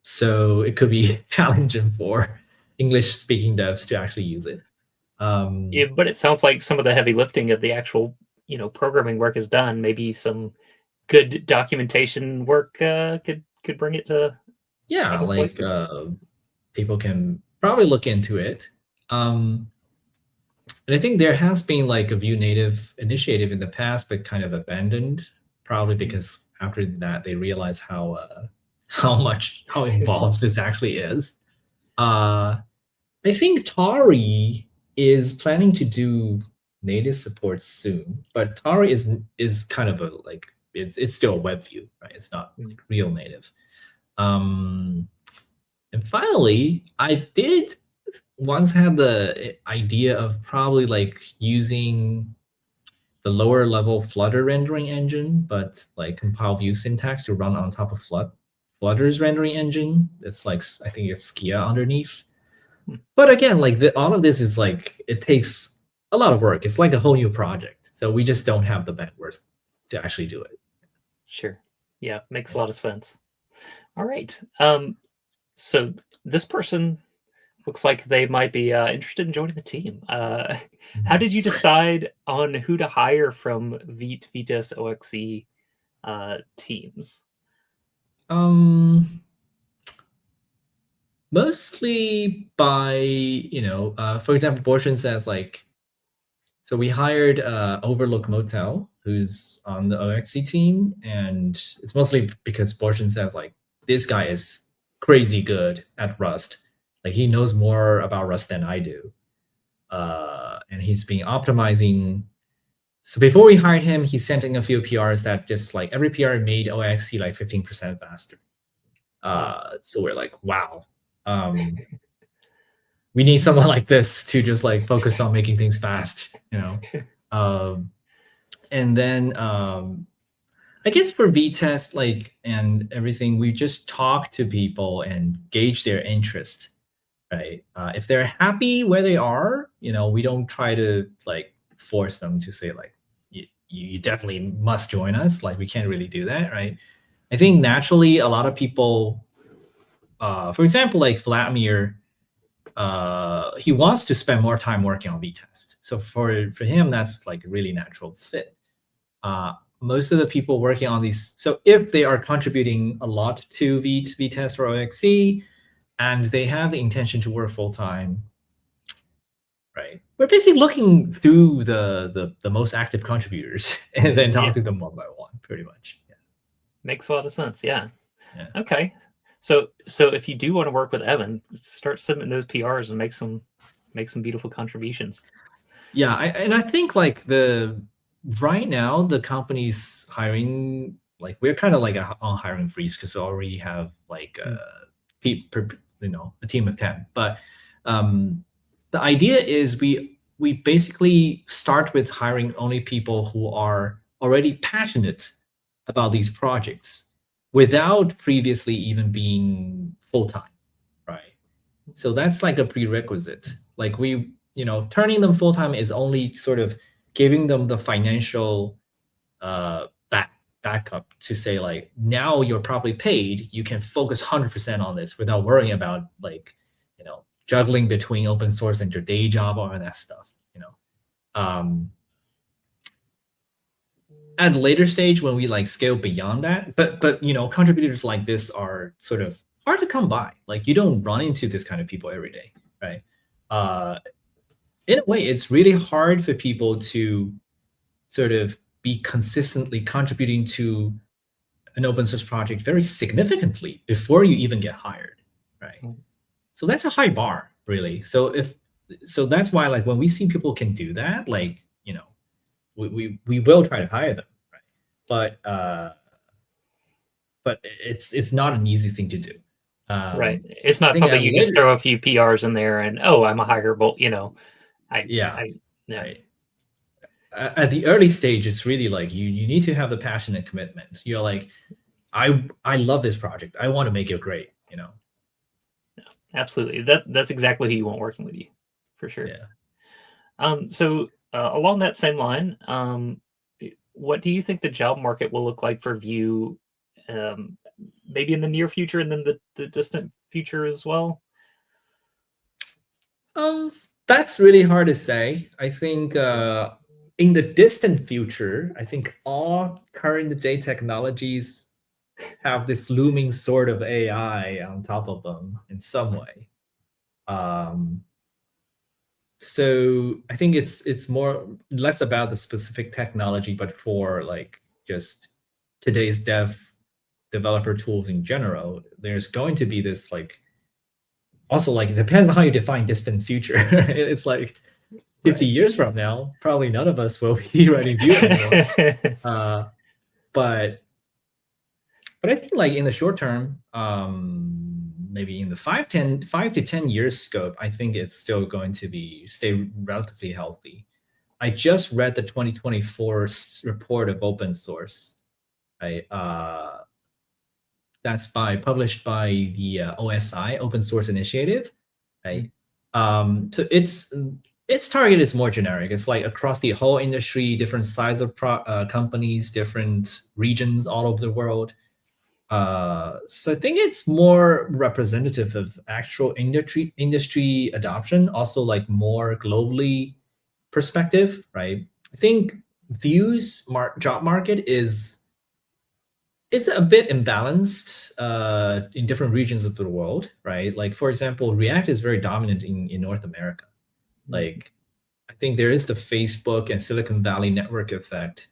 So it could be challenging for English-speaking devs to actually use it. Yeah, but it sounds like some of the heavy lifting of the actual, programming work is done. Maybe some good documentation work could bring it to other places. People can probably look into it. And I think there has been like a Vue Native initiative in the past, but kind of abandoned, probably because after that they realized how involved this actually is. I think Tari is planning to do native support soon, but Tari is kind of it's still a web view, right? It's not like real native. And finally, I did once had the idea of probably like using the lower level Flutter rendering engine, but like compile Vue syntax to run on top of Flutter's rendering engine. It's like, I think it's Skia underneath. But again, like all of this is like, it takes a lot of work. It's like a whole new project. So we just don't have the bandwidth to actually do it. Sure. Yeah, makes a lot of sense. All right. So this person looks like they might be interested in joining the team. How did you decide on who to hire from Vite, Vitas, OXE teams? Mostly by, for example, Borchin says like, so we hired Overlook Motel, who's on the OXE team, and it's mostly because Borchin says like, this guy is crazy good at Rust. Like he knows more about Rust than I do. And he's been optimizing. So before we hired him, he sent in a few PRs that just like every PR made OXE like 15% faster. So we're like, wow. We need someone like this to just like focus on making things fast, and then I guess for V-test, like, and everything, we just talk to people and gauge their interest, right? If they're happy where they are, we don't try to like force them to say like, you definitely must join us. Like we can't really do that, right? I think naturally a lot of people, for example, like Vladimir, he wants to spend more time working on V-test. So for him, that's like a really natural fit. Most of the people working on these, so if they are contributing a lot to V-test or OXE, and they have the intention to work full-time, right? We're basically looking through the most active contributors and then talk Yeah. to them one by one, pretty much. Yeah. Makes a lot of sense. Yeah. Yeah. Okay. So if you do want to work with Evan, start submitting those PRs and make some beautiful contributions. Yeah, and I think like right now the company's hiring, like we're kind of like on hiring freeze because we already have like a team of 10. But the idea is we basically start with hiring only people who are already passionate about these projects without previously even being full time, right? So that's like a prerequisite. Like turning them full time is only sort of giving them the financial backup to say like now you're probably paid, you can focus 100% on this without worrying about like juggling between open source and your day job or that stuff. At a later stage when we like scale beyond that, but contributors like this are sort of hard to come by. Like you don't run into this kind of people every day, right? In a way, it's really hard for people to sort of be consistently contributing to an open source project very significantly before you even get hired, right? So that's a high bar, really. So that's why like when we see people can do that, like we will try to hire them, right? But it's not an easy thing to do. Right. It's I not think something you just throw a few PRs in there and I'm a hireable. yeah. Yeah. Right. At the early stage, it's really like you need to have the passion and commitment. You're like, I love this project. I want to make it great. Absolutely. That's exactly who you want working with you, for sure. Yeah. So along that same line, what do you think the job market will look like for Vue, maybe in the near future and then the distant future as well? That's really hard to say. I think in the distant future, I think all current day technologies have this looming sort of AI on top of them in some way. So I think it's more less about the specific technology, but for like just today's developer tools in general. There's going to be this like also like it depends on how you define distant future. It's like 50 years from now, probably none of us will be writing Vue anymore. But I think like in the short term, maybe in the 5 to 10 years scope, I think it's still going to stay relatively healthy. I just read the 2024 report of open source. Right? That's published by the OSI, Open Source Initiative. Right? So its target is more generic. It's like across the whole industry, different size of companies, different regions all over the world. So I think it's more representative of actual industry adoption, also like more globally perspective, right? I think Vue's job market is a bit imbalanced in different regions of the world, right? Like for example, React is very dominant in North America. Like I think there is the Facebook and Silicon Valley network effect.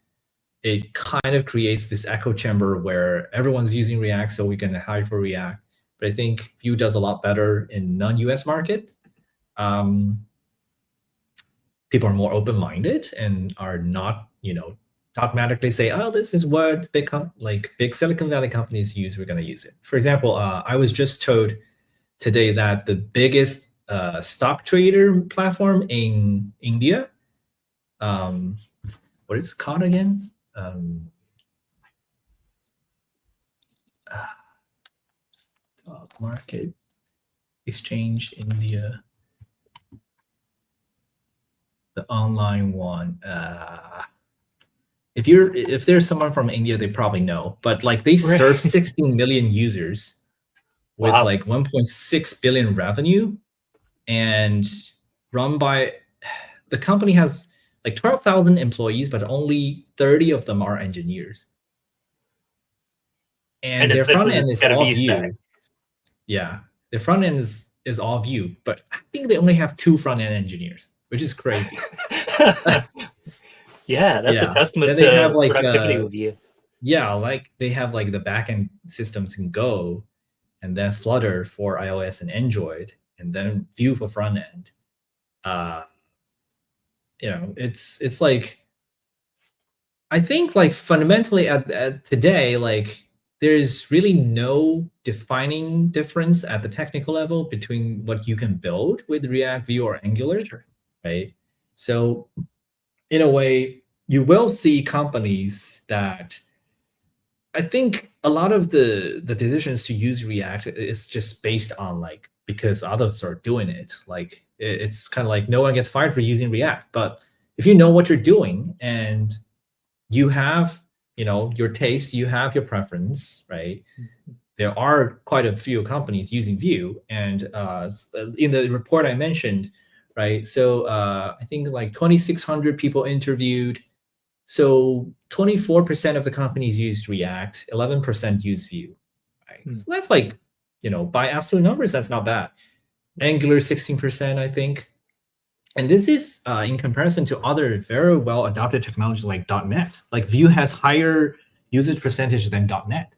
It kind of creates this echo chamber where everyone's using React, so we can hire for React. But I think Vue does a lot better in non-US market. People are more open-minded and are not, dogmatically say, oh, this is what big Silicon Valley companies use, we're going to use it. For example, I was just told today that the biggest stock trader platform in India, what is it called again? Stock market exchange India, the online one. If there's someone from India, they probably know. But like they serve 16 million users with Wow. like 1.6 billion revenue, and run by the company has like 12,000 employees, but only 30 of them are engineers. And their front end is all Vue. Yeah, the front end is all Vue, but I think they only have 2 front end engineers. which is crazy. Yeah, that's a Yeah, testament then they have to like productivity with Vue. yeah, like they have like the backend systems in Go, and then Flutter for iOS and Android, and then Vue for front end. It's like, I think like fundamentally at today, like there's really no defining difference at the technical level between what you can build with React, Vue, or Angular, Sure. right? So in a way, you will see companies that, I think a lot of the decisions to use React is just based on like because others are doing it. Like it's kind of like no one gets fired for using React, but if you know what you're doing and you have your taste, you have your preference, right? There are quite a few companies using Vue, and in the report I mentioned, right? So I think like 2,600 people interviewed. So 24% of the companies used React, 11% used Vue, right? So that's like, by absolute numbers, that's not bad. Angular 16%, I think. And this is in comparison to other very well adopted technologies like .NET. Like Vue has higher usage percentage than .NET.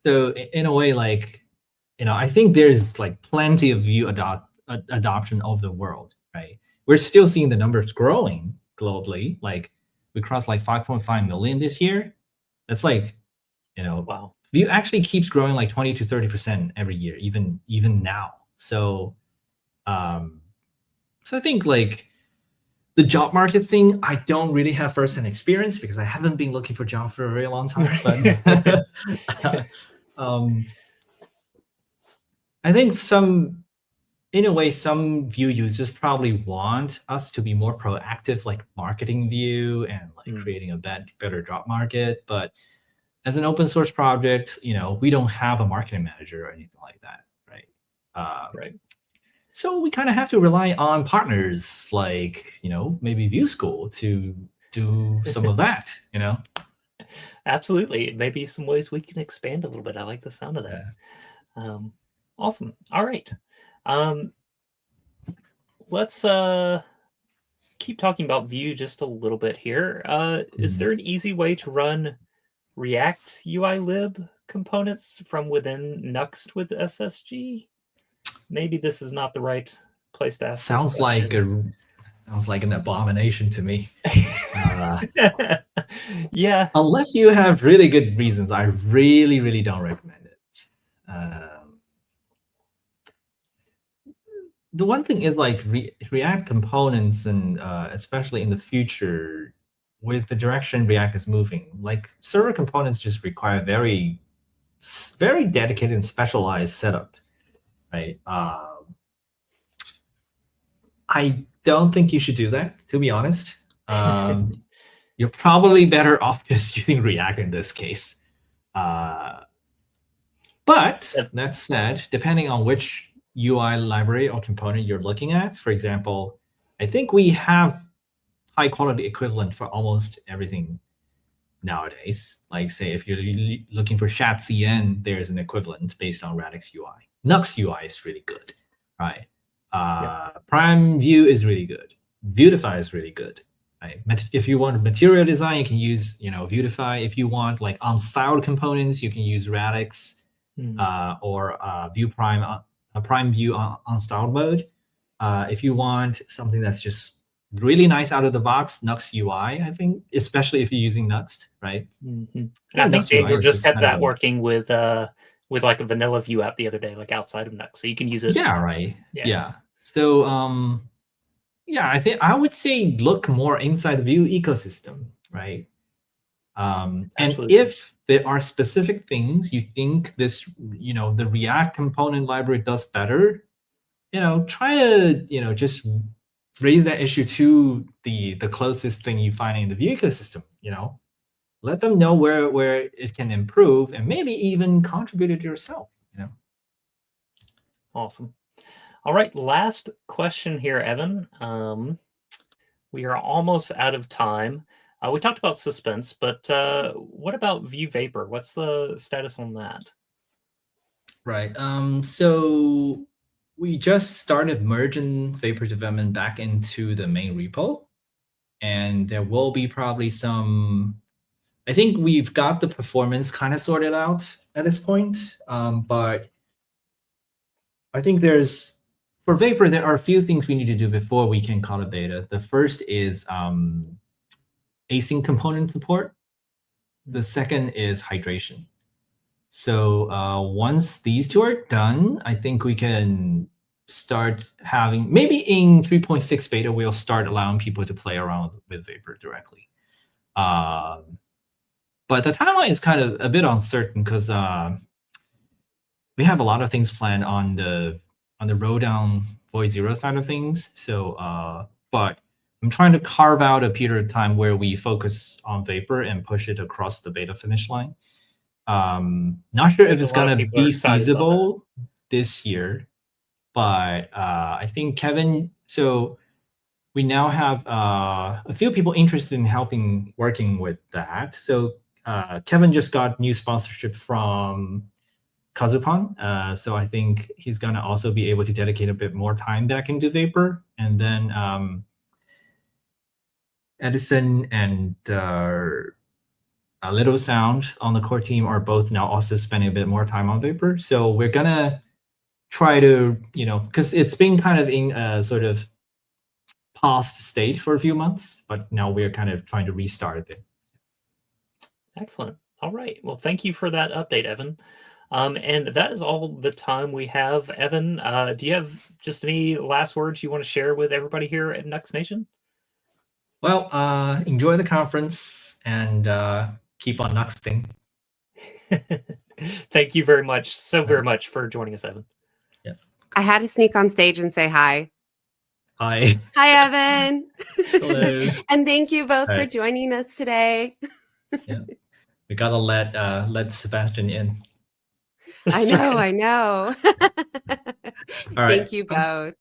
So in a way, like, I think there's like plenty of Vue adoption of the world, right? We're still seeing the numbers growing globally. Like we crossed like 5.5 million this year. That's like, Wow. Vue actually keeps growing like 20 to 30% every year, even now. So I think like the job market thing, I don't really have firsthand experience because I haven't been looking for job for a very long time. But I think in a way, some Vue users probably want us to be more proactive, like marketing Vue and like creating a better job market. But as an open source project, we don't have a marketing manager or anything like that, right? Right. So we kind of have to rely on partners like, maybe Vue School to do some of that, Absolutely. Maybe some ways we can expand a little bit. I like the sound of that. Yeah. Awesome. All right. Let's keep talking about Vue just a little bit here. Is there an easy way to run React UI lib components from within Nuxt with SSG? Maybe this is not the right place to ask this Sounds like question. sounds like an abomination to me. Yeah. Unless you have really good reasons, I really, really don't recommend it. The one thing is like React components, and especially in the future, with the direction React is moving, like server components just require very, very dedicated and specialized setup, right? I don't think you should do that, to be honest. You're probably better off just using React in this case. But that said, depending on which UI library or component you're looking at, for example, I think we have high quality equivalent for almost everything nowadays. Like say, if you're looking for ShatCN, there's an equivalent based on Radix UI. Nuxt UI is really good, right? Prime Vue is really good. Vuetify is really good. Right? If you want material design, you can use Vuetify. If you want like unstyled components, you can use Radix or Vue Prime Prime Vue unstyled mode. If you want something that's just really nice out of the box, Nuxt UI, I think, especially if you're using Nuxt, right? And I think Angel just had that working with like a vanilla Vue app the other day, like outside of Nuxt, so you can use it. Yeah, right. Yeah. So yeah, I think I would say look more inside the Vue ecosystem, right? And if there are specific things you think this, the React component library does better, try to, just raise that issue to the closest thing you find in the Vue ecosystem, let them know where it can improve and maybe even contribute it yourself, Awesome. All right, last question here, Evan. We are almost out of time. We talked about suspense, but what about Vue Vapor? What's the status on that? Right. So we just started merging Vapor development back into the main repo. And there will be probably some, I think we've got the performance kind of sorted out at this point. But I think for Vapor, there are a few things we need to do before we can call it beta. The first is async component support. The second is hydration. So once these two are done, I think we can start having, maybe in 3.6 beta, we'll start allowing people to play around with Vapor directly. But the timeline is kind of a bit uncertain because we have a lot of things planned on the roll down VoidZero side of things. So, but I'm trying to carve out a period of time where we focus on Vapor and push it across the beta finish line. Not sure if it's gonna be feasible this year, but I think Kevin. So we now have a few people interested in working with that. So Kevin just got new sponsorship from Kazupan. So I think he's gonna also be able to dedicate a bit more time back into Vapor, and then Edison and Little Sound on the core team are both now also spending a bit more time on Vapor. So we're gonna try to, because it's been kind of in a sort of paused state for a few months, but now we're kind of trying to restart it. Excellent. All right. Well, thank you for that update, Evan. And that is all the time we have. Evan, do you have just any last words you want to share with everybody here at Nuxt Nation? Well, enjoy the conference and keep on Nuxting. Thank you very much, very much for joining us, Evan. Yeah. I had to sneak on stage and say hi. Hi. Hi, Evan. Hello. And thank you both for joining us today. Yeah. We gotta let Sebastian in. I know. All right. Thank you both.